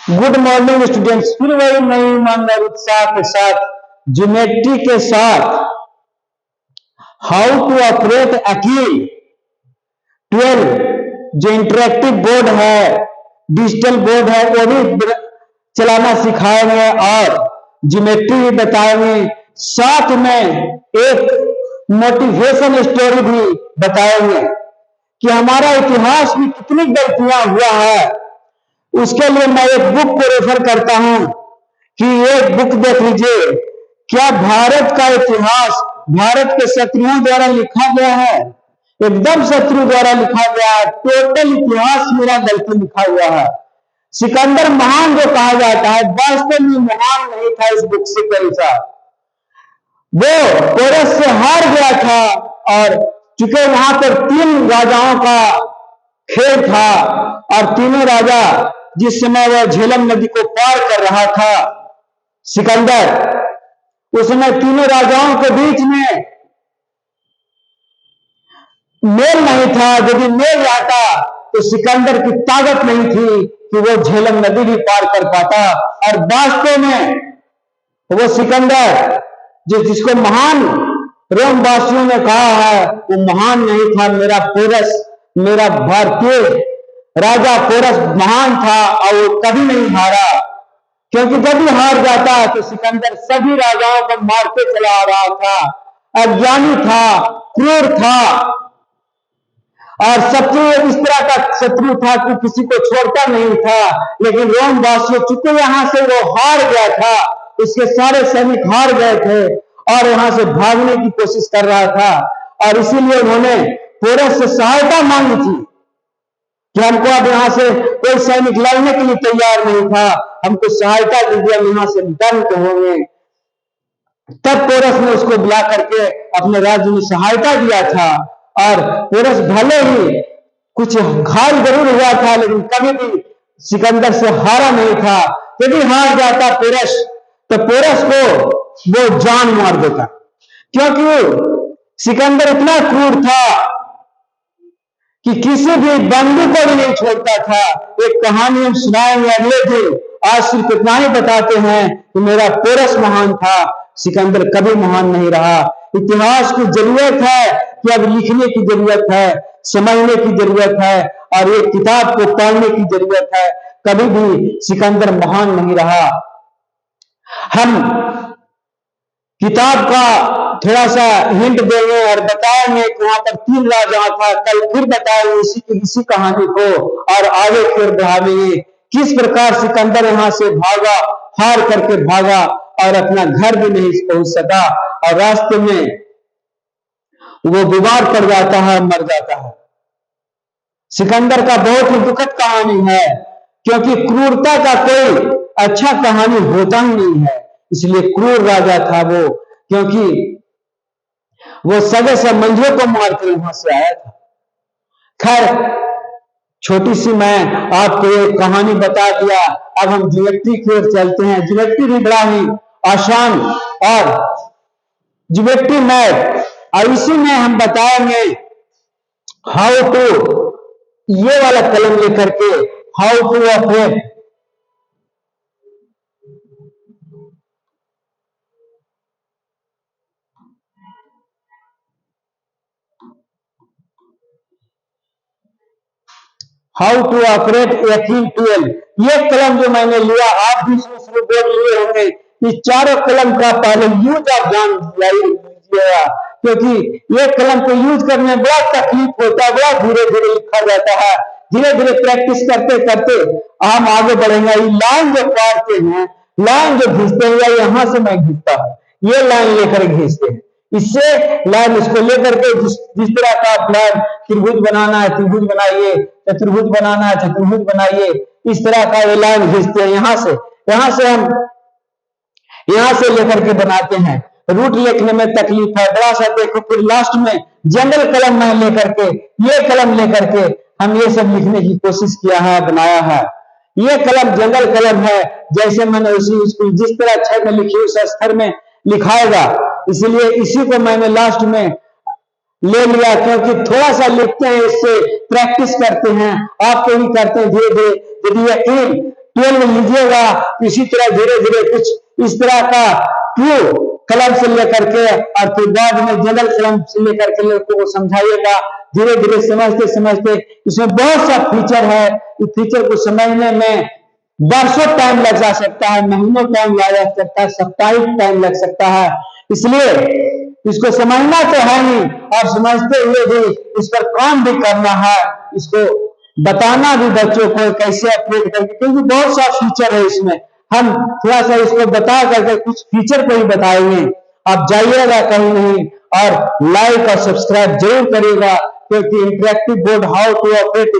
Good morning students. फिर वही नई उमंग और उत्साह के साथ ज्योमेट्री के साथ हाउ टू ऑपरेट अकील 12 जो इंटरेक्टिव बोर्ड है, डिजिटल बोर्ड है, वो भी चलाना सिखाएंगे और ज्योमेट्री भी बताएंगे। साथ में एक मोटिवेशन स्टोरी भी बताएंगे कि हमारा इतिहास में कितनी गलतियां हुआ है। उसके लिए मैं एक बुक को रेफर करता हूं कि ये बुक देख लीजिए। क्या भारत का इतिहास भारत के शत्रुओं द्वारा लिखा गया है? एकदम शत्रु द्वारा लिखा गया है। टोटल इतिहास मेरा गलती लिखा हुआ है। सिकंदर महान जो कहा जाता है वास्तव में महान नहीं था। इस बुक से के अनुसार वो पोरस से हार गया था और चूंकि वहां पर 3 राजाओं का खेल था और तीनों राजा जिस समय वह झेलम नदी को पार कर रहा था सिकंदर, उस समय तीनों राजाओं के बीच में मेल नहीं था। यदि मेल रहता तो सिकंदर की ताकत नहीं थी कि वो झेलम नदी भी पार कर पाता। और वास्तव में वो सिकंदर जिसको महान रोमवासियों ने कहा है वो महान नहीं था। मेरा पोरस, मेरा भारतीय राजा पोरस महान था और वो कभी नहीं हारा, क्योंकि जब भी हार जाता तो सिकंदर सभी राजाओं को मारते चला आ रहा था। अज्ञानी था, क्रूर था और शत्रु इस तरह का शत्रु था कि किसी को छोड़ता नहीं था। लेकिन रोमवासियों चूंकि यहां से वो हार गया था, उसके सारे सैनिक हार गए थे और वहां से भागने की कोशिश कर रहा था और इसीलिए उन्होंने पोरस से सहायता मांगी थी कि हमको अब यहां से कोई सैनिक लड़ने के लिए तैयार नहीं था, हमको सहायता दीजिए, हम यहां से दंड होंगे। तब पोरस ने उसको बुला करके अपने राज्य में सहायता दिया था और पोरस भले ही कुछ घायल जरूर हुआ था लेकिन कभी भी सिकंदर से हारा नहीं था। यदि हार जाता पोरस तो पोरस को वो जान मार देता, क्योंकि सिकंदर इतना क्रूर था कि किसी भी बंदी को भी नहीं छोड़ता था। एक कहानी हम सुनाएंगे अगले दिन। आज सिर्फ इतना ही बताते हैं कि मेरा पोरस महान था, सिकंदर कभी महान नहीं रहा। इतिहास की जरूरत है कि अब लिखने की जरूरत है, समझने की जरूरत है और ये किताब को पढ़ने की जरूरत है। कभी भी सिकंदर महान नहीं रहा। हम किताब का थोड़ा सा हिंट देंगे और बताएंगे कि वहां पर 3 राजा था। कल फिर बताएंगे इसी कहानी को और आगे फिर बढ़ाएंगे किस प्रकार सिकंदर यहां से भागा, हार करके भागा और अपना घर भी नहीं पहुंच सका और रास्ते में वो बीमार पड़ जाता है, मर जाता है। सिकंदर का बहुत ही दुखद कहानी है, क्योंकि क्रूरता का कोई अच्छा कहानी होता ही नहीं है। इसलिए क्रूर राजा था वो, क्योंकि वो सगे संबंधियों को मारकर वहां से आया था। खैर, छोटी सी मैं आपको एक कहानी बता दिया। अब हम ज्योमेट्री की ओर चलते हैं। ज्योमेट्री भी बड़ा ही आसान और ज्योमेट्री मैथ, और इसी में हम बताएंगे हाउ टू, ये वाला कलम लेकर के how to operate how to operate अकील 12। ये कलम जो मैंने लिया, आप भी बोर्ड लिए होंगे। इस चारों कलम का पहले यूज आप जान लीजिएगा, क्योंकि ये कलम को यूज करने में बड़ा तकलीफ होता है, बड़ा धीरे धीरे लिखा जाता है। धीरे धीरे प्रैक्टिस करते करते हम आगे बढ़ेंगे। ये लाइन जो काटते हैं, लाइन जो खींचते हैं, यहां से मैं खींचता हूं, ये लाइन लेकर खींचते हैं। इससे लाइन इसको लेकर के जिस तरह का प्लान, त्रिभुज बनाना है त्रिभुज बनाइए, चतुर्भुज बनाना है चतुर्भुज बनाइए, इस तरह का ये लाइन खींचते हैं। यहां से हम यहां से लेकर के बनाते हैं। रूट लिखने में तकलीफ है बड़ा सा। देखो फिर लास्ट में जंगल कलम में लेकर के, ये कलम लेकर के हम ये सब लिखने की कोशिश किया है, बनाया है। ये कलम जंगल कलम है, जैसे मैंने उसी जिस तरह अक्षर में लिखी उस अक्षर में लिखाएगा, इसलिए इसी को मैंने लास्ट में ले लिया, क्योंकि थोड़ा सा लिखते हैं, इससे प्रैक्टिस करते हैं, आप भी करते हैं धीरे धीरे। यदि यकीन 12 लीजिएगा, इसी तरह धीरे धीरे कुछ इस तरह का ट्रू कलम से लेकर के और फिर बाद में जनरल कलम से लेकर के लोगों को समझाइएगा। धीरे धीरे समझते समझते इसमें बहुत सा फीचर है, इस फीचर को समझने में वर्षों टाइम लग जा सकता है, महीनों टाइम लग जा सकता है, साप्ताहिक टाइम लग सकता है। इसलिए इसको समझना तो है ही और समझते हुए भी इस पर काम भी करना है, इसको बताना भी बच्चों को कैसे अपडेट करके, क्योंकि बहुत सा फीचर है इसमें। हम थोड़ा सा इसको बता करके कुछ फीचर को ही बताएंगे। आप जाइएगा कहीं नहीं और लाइक और सब्सक्राइब जरूर करिएगा, क्योंकि interactive board how to operate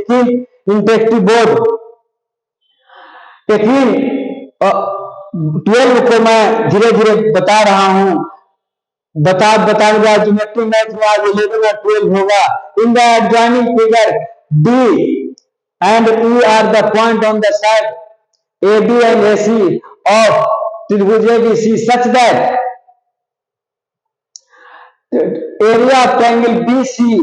interactive board 12 को मैं धीरे धीरे बता रहा हूं। बताऊंगा ज्योमेट्री मैथ में आज 11 और 12 होगा। In the adjoining figure D and E R the point on the side AD and AC of त्रिभुज ABC such that area of triangle BCE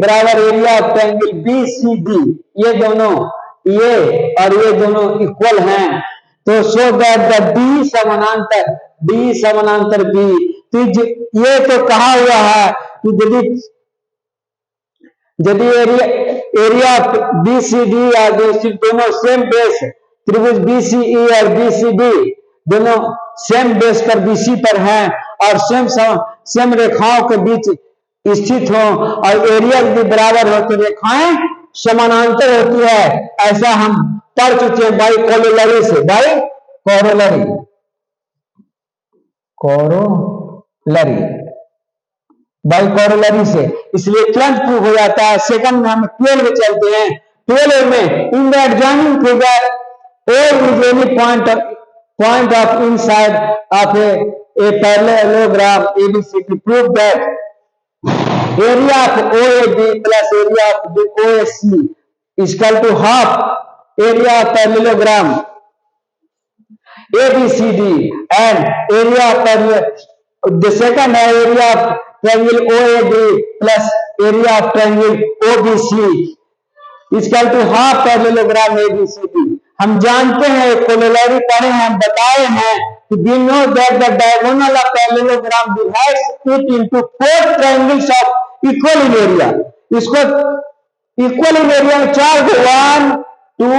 बराबर एरिया ऑफ ट्रायंगल BCD, ये दोनों ये और ये दोनों इक्वल हैं, तो सो दैट द D समानांतर B। तो ये तो कहा हुआ है कि यदि एरिया BCD और BC दोनों सेम बेस, त्रिभुज BCE और BCD दोनों सेम बेस पर BC पर हैं और सेम रेखाओं के बीच स्थित हो और एरिया भी बराबर हो, तो रेखाएं समानांतर होती है। ऐसा हम पढ़ चुके हैं बाई कोरोलरी से, बाई कोरोलरी से, इसलिए तुरंत प्रूव हो जाता है। सेकंड में हम 12 चलते हैं। 12 में in the adjoining figure O is any point of inside of a parallelogram ABCD, prove that area of OAB plus area of OAC is equal to half area of parallelogram ABCD and area of the second area of triangle OAB plus area of triangle OBC is equal to half parallelogram ABCD। हम जानते हैं, corollary पढ़े हैं, हम बताए हैं कि we know that the diagonal of parallelogram divides it into 4 triangles of equal in area। इसको इक्वल इन एरिया में 4 को 1 2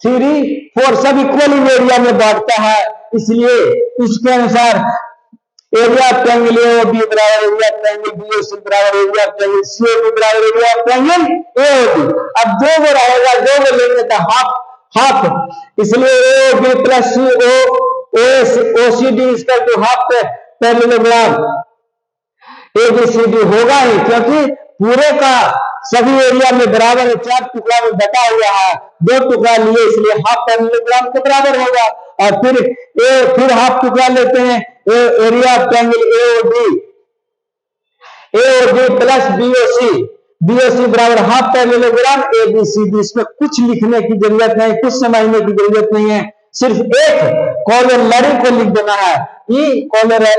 3 4 सब इक्वल इन एरिया में बांटता है। इसलिए इसके अनुसार एरिया ऑफ ट्रायंगल AOB बराबर एरिया ऑफ ट्रायंगल BOC बराबर एरिया ऑफ ट्रायंगल COB बराबर एरिया ऑफ ट्रायंगल AOB। अब दो को रहेगा, दो को लेंगे तो हाफ, इसलिए AOB plus OCD equal to half parallelogram ABCD होगा ही, क्योंकि पूरे का सभी एरिया में बराबर है, 4 टुकड़ा में बटा हुआ है, 2 टुकड़ा लिए, इसलिए हाफ पैरेललोग्राम के बराबर होगा। और फिर हाफ टुकड़ा लेते हैं area of triangle AOB plus BOC बराबर हाफ पैरेललोग्राम ABCD। इसमें कुछ लिखने की जरूरत नहीं, कुछ समझने की जरूरत नहीं है, सिर्फ एक कोरोलरी को लिख देना है। ये कोरोलरी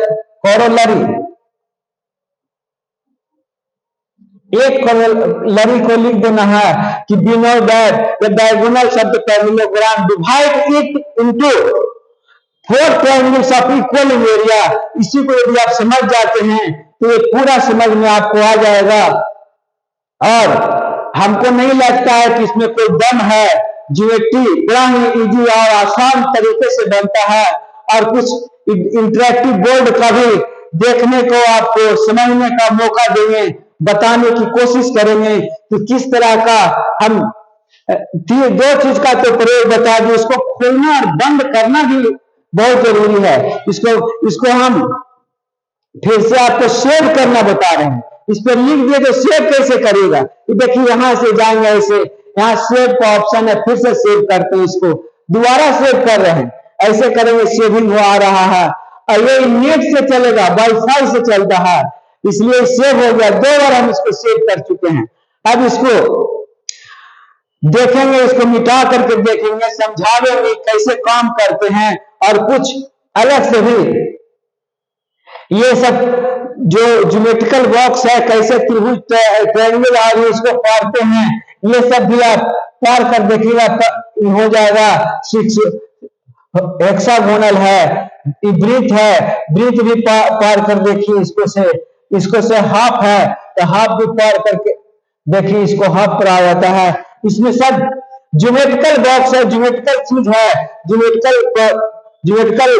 को लिख देना है कि we know that the diagonals of the parallelogram divide it into 4 triangles of equal in area। इसी को यदि आप समझ जाते हैं तो ये पूरा समझ में आपको आ जाएगा। और हमको नहीं लगता है कि इसमें कोई दम है, ज्योमेट्री बड़ा ही इजी और आसान तरीके से बनता है। और कुछ इंटरेक्टिव बोर्ड का भी देखने को, आपको समझने का मौका देंगे, बताने की कोशिश करेंगे कि किस तरह का हम 2 चीज का तो प्रयोग बता दिए, इसको खोलना और बंद करना भी बहुत जरूरी है। इसको हम फिर से आपको सेव करना बता रहे हैं। इस पर लिख दिए तो सेव कैसे करेगा, देखिए यहां से जाएंगे ऐसे, यहाँ सेव का ऑप्शन है, फिर से सेव करते हैं, इसको दोबारा सेव कर रहे हैं, ऐसे करेंगे सेविंग हो आ रहा है। और ये नेट से चलेगा, वाईफाई से चलता है, इसलिए सेव हो गया। 2 बार हम इसको सेव कर चुके हैं। अब इसको देखेंगे, इसको मिटा करके देखेंगे, समझावेंगे कैसे काम करते हैं। और कुछ अलग से भी ये सब जो ज्योमेट्रिकल बॉक्स है, कैसे त्रिभुज ट्रायंगल आदि इसको पढ़ते हैं, ये सब भी आप पार कर देखिएगा, हो जाएगा। सिक्स हेक्सागोनल है, ब्रीथ है, ब्रीथ भी पार कर देखिए। इसको से हाफ है, तो हाफ भी पार करके देखिए, इसको हाफ पर आ जाता है। इसमें सब ज्योमेट्रिकल बॉक्स है, ज्योमेट्रिकल चीज है, ज्योमेट्रिकल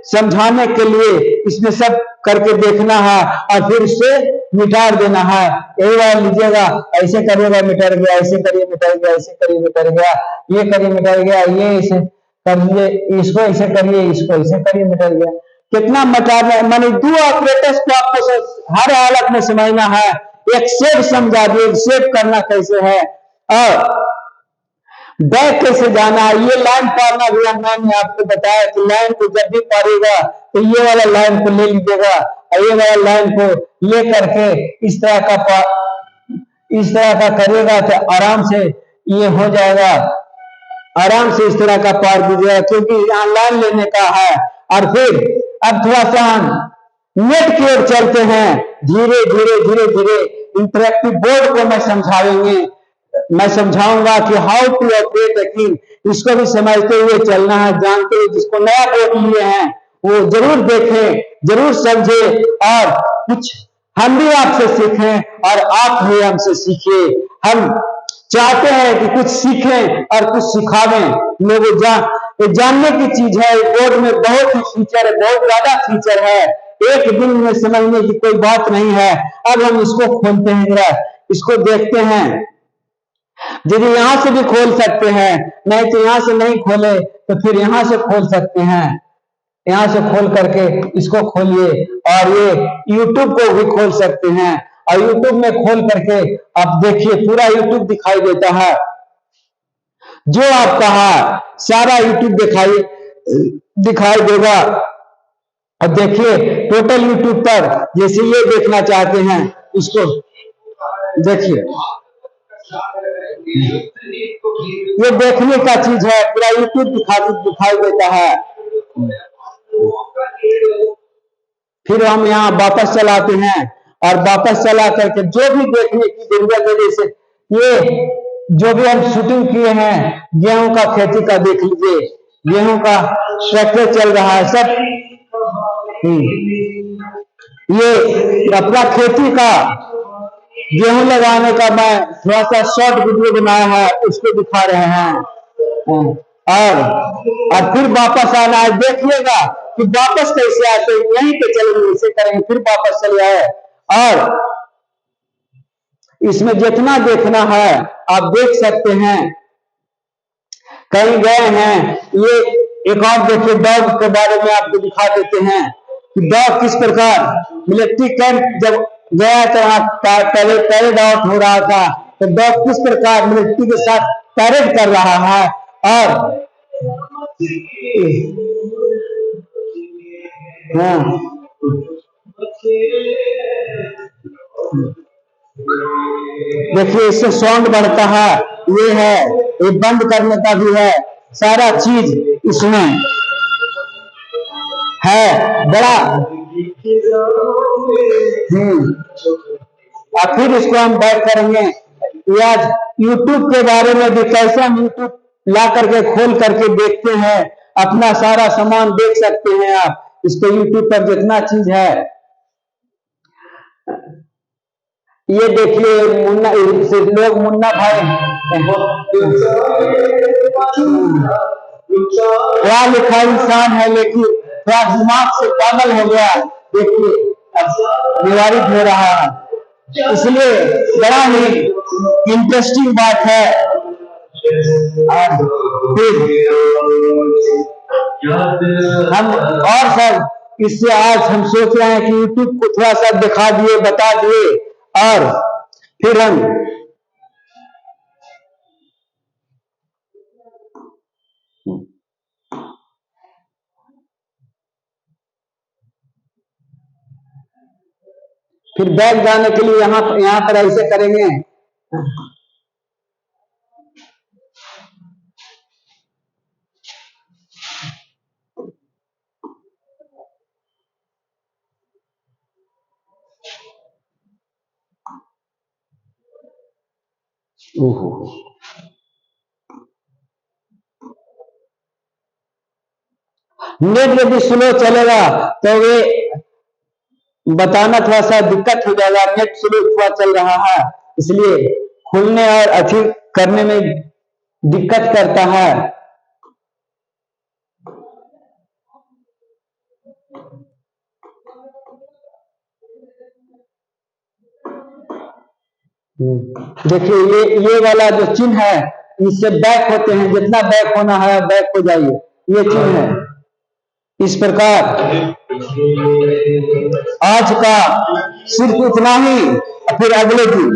समझाने के लिए इसमें सब करके देखना है और फिर उससे मिटा देना है। यही बार लीजिएगा, ऐसे करिएगा मिट गया, ऐसे करिए मिट गया, ऐसे करिए मिट गया, ये करिए मिट गया, ये ऐसे करिए, इसको ऐसे करिए, इसको ऐसे करिए मिट गया। कितना मिटाना, माने दो ऑपरेटर्स को आपको हर हालत में समझना है। एक सेव समझा दिए, सेव करना कैसे है और बैक कैसे जाना है, ये लाइन पारना भी मैंने आपको बताया कि लाइन को जब भी पारेगा तो ये वाला लाइन को ले लीजिएगा और ये वाला लाइन को ले करके इस तरह का करेगा तो आराम से ये हो जाएगा। आराम से इस तरह का पार दीजिएगा, क्योंकि यहाँ लाइन लेने का है। और फिर अब थोड़ा सा हम नेट की ओर चलते हैं, धीरे धीरे धीरे धीरे इंटरेक्टिव बोर्ड को मैं समझाऊंगा कि हाउ टू ऑपरेट ए कीन। इसको भी समझते हुए चलना है, जानते हुए। जिसको नया बोर्ड लिए हैं वो जरूर देखें, जरूर समझे और कुछ हम भी आपसे सीखें और आप भी हमसे सीखिए। हम चाहते हैं कि कुछ सीखें और कुछ सिखावें लोगों। जानने की चीज है, बोर्ड में बहुत ही फीचर है, बहुत ज्यादा फीचर है, एक दिन में समझने की कोई बात नहीं है। अब हम इसको खोलते हैं, जरा इसको देखते हैं। यदि यहां से भी खोल सकते हैं, नहीं तो यहां से नहीं खोले तो फिर यहां से खोल सकते हैं। यहां से खोल करके इसको खोलिए और ये YouTube को भी खोल सकते हैं और YouTube में खोल करके आप देखिए, पूरा YouTube दिखाई देता है। जो आप कहा सारा YouTube दिखाई देगा। अब देखिए टोटल YouTube पर, जैसे ये देखना चाहते हैं इसको देखिए, ये देखने का चीज है, पूरा YouTube दिखाई देता है। फिर हम यहाँ वापस चलाते हैं और वापस चला करके जो भी देखने की जरूरत है, जैसे ये जो भी हम शूटिंग किए हैं गेहूं का खेती का देख लीजिए, गेहूं का ट्रैक्टर चल रहा है सब। ये अपना खेती का गेहूं लगाने का मैं थोड़ा सा शॉर्ट वीडियो बनाया है, उसको दिखा रहे हैं। और फिर वापस आना है, देखिएगा कि वापस कैसे आते हैं। यहीं पे चलेंगे, इसे करेंगे, फिर वापस चले आए। और इसमें जितना देखना है आप देख सकते हैं। कहीं गए हैं, ये एक और देखिए, डॉग के बारे में आपको दिखा देते हैं कि डॉग किस प्रकार मिलिट्री कैंप जब गया तो वहां पहले पैरेड आउट हो रहा था, तो डॉग किस प्रकार मिलिट्री के साथ पैरेड कर रहा है। और हाँ, देखिए इससे साउंड बढ़ता है, ये है, ये बंद करने का भी है, सारा चीज इसमें है बड़ा। और फिर इसको हम बैक करेंगे। ये आज YouTube के बारे में भी कैसे हम YouTube ला करके खोल करके देखते हैं, अपना सारा सामान देख सकते हैं आप। इसको YouTube पर जितना चीज है, ये देखिए मुन्ना, लोग मुन्ना भाई पढ़ा लिखा इंसान है लेकिन थोड़ा दिमाग से पागल हो गया, देखिए निवारित हो रहा है। इसलिए बड़ा ही इंटरेस्टिंग बात है। फिर हम और सब इससे आज हम सोच रहे हैं कि YouTube को थोड़ा सा दिखा दिए, बता दिए और फिर हम बैग जाने के लिए यहाँ पर ऐसे करेंगे। ओहो, नेट यदि स्लो चलेगा तो वे बताना थोड़ा सा दिक्कत हो जाएगा। नेट स्लो थोड़ा चल रहा है, इसलिए खुलने और अभी करने में दिक्कत करता है। देखिए ये वाला जो चिन्ह है, इससे बैक होते हैं, जितना बैक होना है बैक हो जाइए, ये चिन्ह है। इस प्रकार आज का सिर्फ इतना ही, फिर अगले दिन